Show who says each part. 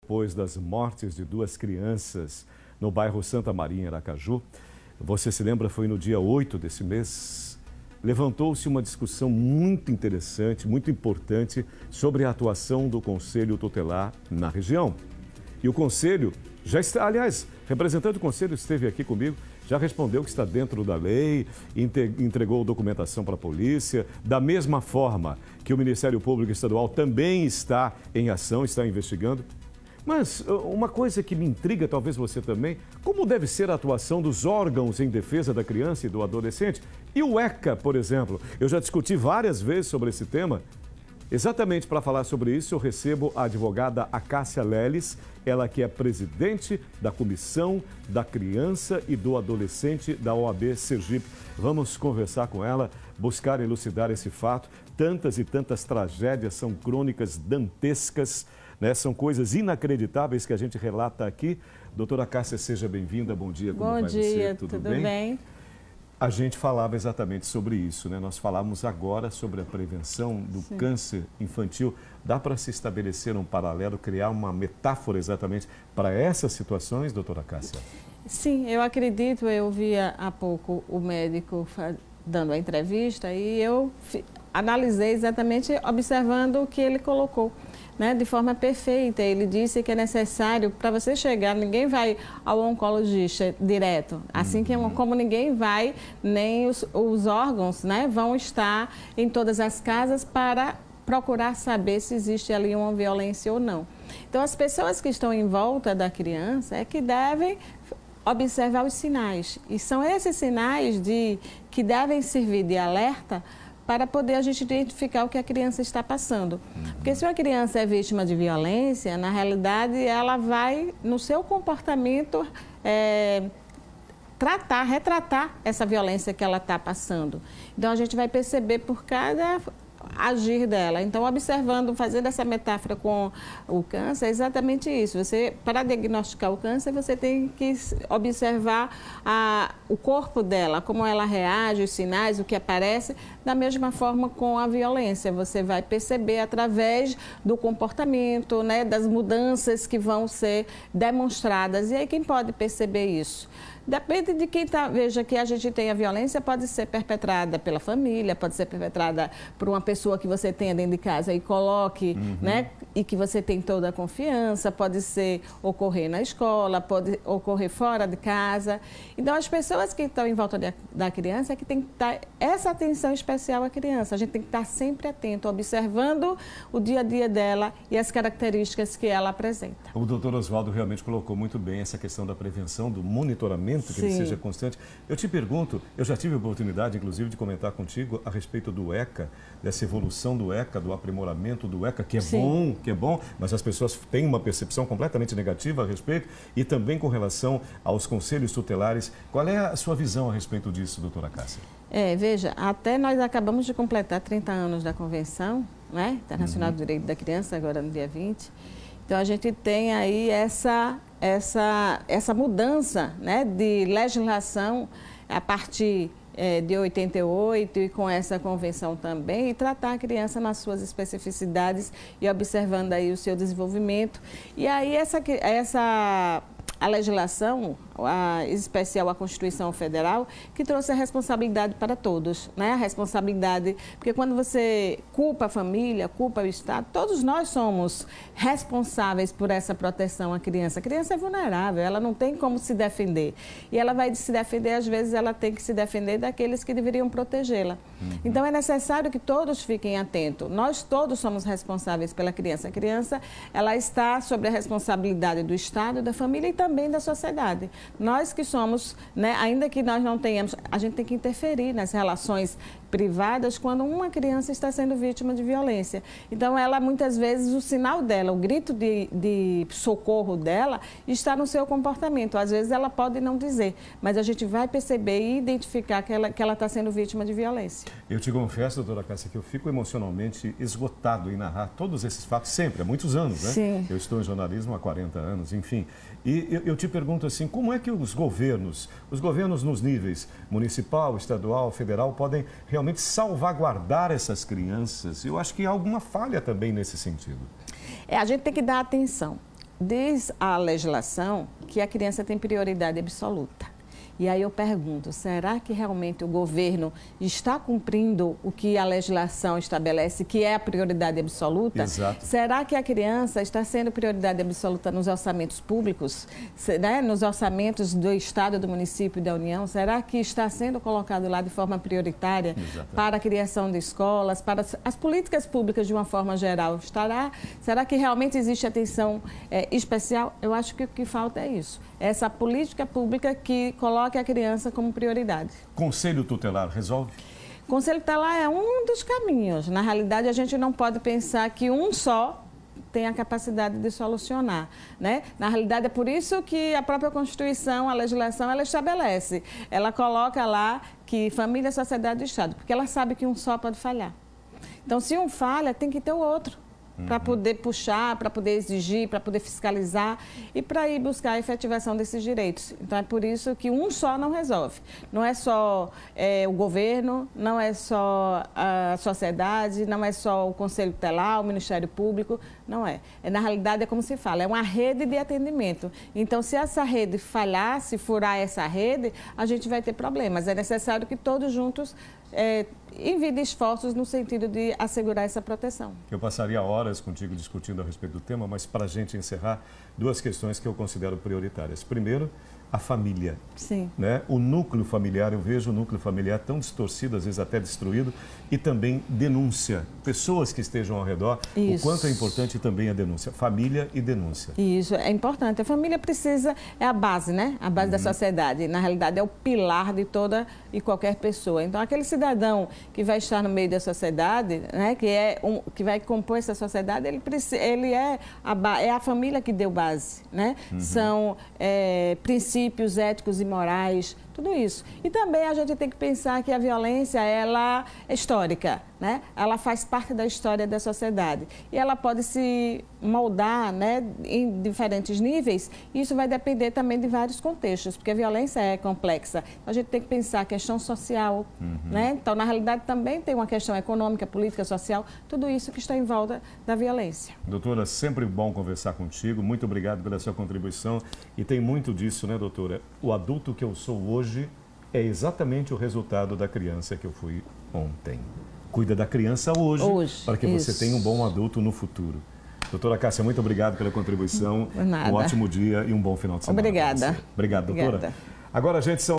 Speaker 1: Depois das mortes de duas crianças no bairro Santa Maria, em Aracaju, você se lembra, foi no dia 8 desse mês, levantou-se uma discussão muito interessante, muito importante, sobre a atuação do Conselho Tutelar na região. E o Conselho já está, aliás, representante do Conselho esteve aqui comigo, já respondeu que está dentro da lei, entregou documentação para a polícia, da mesma forma que o Ministério Público Estadual também está em ação, está investigando. Mas uma coisa que me intriga, talvez você também, como deve ser a atuação dos órgãos em defesa da criança e do adolescente? E o ECA, por exemplo, eu já discuti várias vezes sobre esse tema. Exatamente para falar sobre isso, eu recebo a advogada Acácia Leles, ela que é presidente da Comissão da Criança e do Adolescente da OAB Sergipe. Vamos conversar com ela, buscar elucidar esse fato. Tantas e tantas tragédias são crônicas dantescas, né? São coisas inacreditáveis que a gente relata aqui. Doutora Acácia, seja bem-vinda, bom dia, como vai você?
Speaker 2: Bom dia, tudo bem?
Speaker 1: A gente falava exatamente sobre isso, né? Nós falamos agora sobre a prevenção do câncer infantil. Dá para se estabelecer um paralelo, criar uma metáfora exatamente para essas situações, doutora Cássia?
Speaker 2: Sim, eu acredito, eu vi há pouco o médico dando a entrevista e eu analisei exatamente observando o que ele colocou, né, de forma perfeita. Ele disse que é necessário, para você chegar, ninguém vai ao oncologista direto, assim como ninguém vai, nem os órgãos, né, vão estar em todas as casas para procurar saber se existe ali uma violência ou não. Então, as pessoas que estão em volta da criança é que devem observar os sinais. E são esses sinais que devem servir de alerta para poder a gente identificar o que a criança está passando. Porque se uma criança é vítima de violência, na realidade ela vai, no seu comportamento, retratar essa violência que ela está passando. Então a gente vai perceber por cada agir dela. Então, observando, fazendo essa metáfora com o câncer, é exatamente isso. Você, para diagnosticar o câncer, você tem que observar o corpo dela, como ela reage, os sinais, o que aparece, da mesma forma com a violência. Você vai perceber através do comportamento, né, das mudanças que vão ser demonstradas. E aí, quem pode perceber isso? Depende de quem veja que a gente tem a violência, pode ser perpetrada pela família, pode ser perpetrada por uma pessoa que você tenha dentro de casa e coloque, né, e que você tem toda a confiança, pode ocorrer na escola, pode ocorrer fora de casa. Então, as pessoas que estão em volta da criança é que tem que dar essa atenção especial à criança. A gente tem que estar sempre atento, observando o dia a dia dela e as características que ela apresenta.
Speaker 1: O doutor Oswaldo realmente colocou muito bem essa questão da prevenção, do monitoramento, que ele seja constante. Eu te pergunto, eu já tive a oportunidade, inclusive, de comentar contigo a respeito do ECA, dessa evolução do ECA, do aprimoramento do ECA, que é bom, mas as pessoas têm uma percepção completamente negativa a respeito, e também com relação aos conselhos tutelares. Qual é a sua visão a respeito disso, doutora Cássia?
Speaker 2: Veja, até nós acabamos de completar 30 anos da Convenção, né, Internacional do Direito da Criança, agora no dia 20. Então, a gente tem aí essa mudança, né, de legislação a partir de 88 e com essa convenção também, e tratar a criança nas suas especificidades e observando aí o seu desenvolvimento. E aí a legislação, especial a Constituição Federal, que trouxe a responsabilidade para todos, né? A responsabilidade, porque quando você culpa a família, culpa o Estado, todos nós somos responsáveis por essa proteção à criança. A criança é vulnerável, ela não tem como se defender. E ela vai se defender, às vezes ela tem que se defender daqueles que deveriam protegê-la. Então é necessário que todos fiquem atentos. Nós todos somos responsáveis pela criança. A criança, ela está sob a responsabilidade do Estado, da família e também da sociedade. Nós que somos, né, ainda que nós não tenhamos, a gente tem que interferir nas relações privadas quando uma criança está sendo vítima de violência. Então, ela, muitas vezes, o sinal dela, o grito de socorro dela está no seu comportamento. Às vezes, ela pode não dizer, mas a gente vai perceber e identificar que ela está sendo vítima de violência.
Speaker 1: Eu te confesso, doutora Cássia, que eu fico emocionalmente esgotado em narrar todos esses fatos sempre, há muitos anos, né?
Speaker 2: Sim.
Speaker 1: Eu estou em jornalismo há 40 anos, enfim. E eu te pergunto assim, como é que os governos nos níveis municipal, estadual, federal, podem realmente salvaguardar essas crianças? Eu acho que há alguma falha também nesse sentido.
Speaker 2: A gente tem que dar atenção. diz a legislação que a criança tem prioridade absoluta. E aí eu pergunto, será que realmente o governo está cumprindo o que a legislação estabelece, que é a prioridade absoluta?
Speaker 1: Exato.
Speaker 2: Será que a criança está sendo prioridade absoluta nos orçamentos públicos, né? Nos orçamentos do Estado, do município e da União? Será que está sendo colocado lá de forma prioritária para a criação de escolas, para as políticas públicas de uma forma geral? Será que realmente existe atenção especial? Eu acho que o que falta é isso, essa política pública que coloca a criança como prioridade.
Speaker 1: Conselho tutelar resolve?
Speaker 2: Conselho tutelar é um dos caminhos. Na realidade, a gente não pode pensar que um só tem a capacidade de solucionar, né? Na realidade, é por isso que a própria Constituição, a legislação, ela estabelece. Ela coloca lá que família, sociedade e Estado, porque ela sabe que um só pode falhar. Então, se um falha, tem que ter o outro, para poder puxar, para poder exigir, para poder fiscalizar e para ir buscar a efetivação desses direitos. Então, é por isso que um só não resolve. Não é só o governo, não é só a sociedade, não é só o Conselho Tutelar, o Ministério Público, não é. Na realidade, é como se fala, é uma rede de atendimento. Então, se essa rede falhar, se furar essa rede, a gente vai ter problemas. É necessário que todos juntos enviem esforços no sentido de assegurar essa proteção.
Speaker 1: Eu passaria horas contigo discutindo a respeito do tema, mas para a gente encerrar, duas questões que eu considero prioritárias. Primeiro, a família.
Speaker 2: Sim.
Speaker 1: Né? O núcleo familiar, eu vejo o núcleo familiar tão distorcido, às vezes até destruído, e também denúncia. Pessoas que estejam ao redor,
Speaker 2: Isso.
Speaker 1: O quanto é importante também a denúncia. Família e denúncia.
Speaker 2: Isso, é importante. A família é a base, né? A base da sociedade. Na realidade, é o pilar de toda e qualquer pessoa. Então, aquele cidadão que vai estar no meio da sociedade, né? Que vai compor essa sociedade, ele é a família que deu base, né? São princípios éticos e morais, tudo isso. E também a gente tem que pensar que a violência, ela é histórica, né? Ela faz parte da história da sociedade. E ela pode se moldar, né, em diferentes níveis. E isso vai depender também de vários contextos, porque a violência é complexa. Então, a gente tem que pensar a questão social, né? Então, na realidade, também tem uma questão econômica, política, social, tudo isso que está em volta da violência.
Speaker 1: Doutora, sempre bom conversar contigo. Muito obrigado pela sua contribuição. E tem muito disso, né, doutora? O adulto que eu sou hoje é exatamente o resultado da criança que eu fui ontem. Cuida da criança hoje para que você tenha um bom adulto no futuro. Doutora Cássia, muito obrigado pela contribuição.
Speaker 2: Nada.
Speaker 1: Um ótimo dia e um bom final de semana.
Speaker 2: Obrigada.
Speaker 1: Obrigado, doutora.
Speaker 2: Obrigada.
Speaker 1: Agora, gente, são